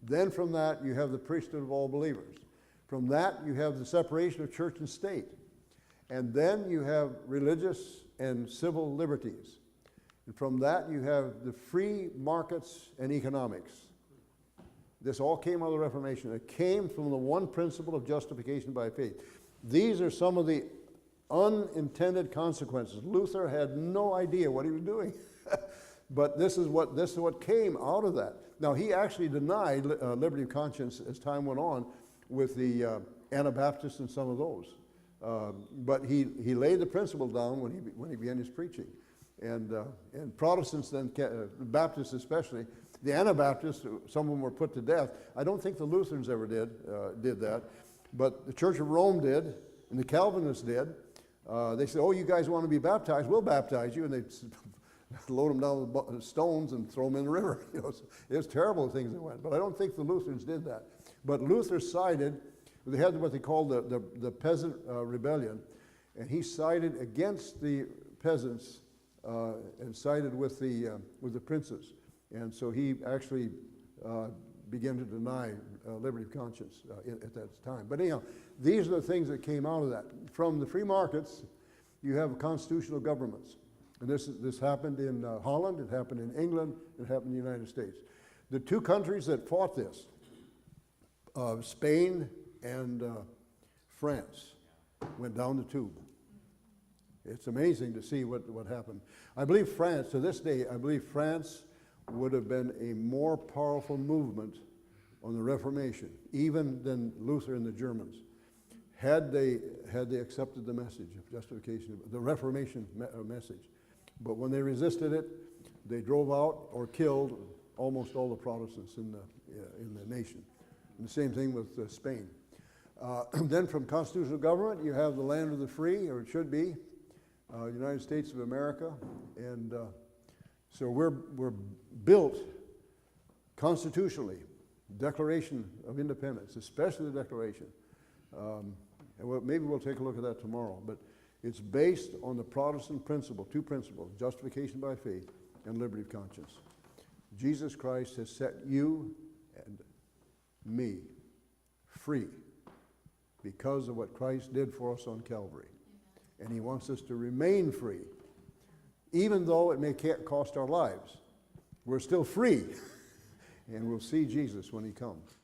Then from that, you have the priesthood of all believers. From that, you have the separation of church and state. And then you have religious and civil liberties. And from that, you have the free markets and economics. This all came out of the Reformation. It came from the one principle of justification by faith. These are some of the unintended consequences. Luther had no idea what he was doing. But this is what came out of that. Now, he actually denied liberty of conscience as time went on with the Anabaptists and some of those. But he laid the principle down when he began his preaching. And Protestants then, Baptists especially, the Anabaptists, some of them were put to death. I don't think the Lutherans ever did that. But the Church of Rome did, and the Calvinists did. They said, oh, you guys want to be baptized? We'll baptize you. And they load them down with stones and throw them in the river. You know, it was terrible things that went. But I don't think the Lutherans did that. But Luther sided, they had what they called the peasant rebellion, and he sided against the peasants and sided with the princes. And so he actually began to deny liberty of conscience at that time. But anyhow, these are the things that came out of that. From the free markets, you have constitutional governments. And this happened in Holland, it happened in England, it happened in the United States. The two countries that fought this, Spain and France, went down the tube. It's amazing to see what happened. I believe France, to this day, I believe France would have been a more powerful movement on the Reformation, even than Luther and the Germans, had they accepted the message of justification, the Reformation message. But when they resisted it, they drove out or killed almost all the Protestants in the nation. And the same thing with Spain. Then from constitutional government, you have the land of the free, or it should be, United States of America. And so we're built constitutionally, Declaration of Independence, especially the Declaration. And maybe we'll take a look at that tomorrow. But it's based on the Protestant principle, two principles, justification by faith and liberty of conscience. Jesus Christ has set you and me free because of what Christ did for us on Calvary. And he wants us to remain free. Even though it may cost our lives, we're still free. And we'll see Jesus when he comes.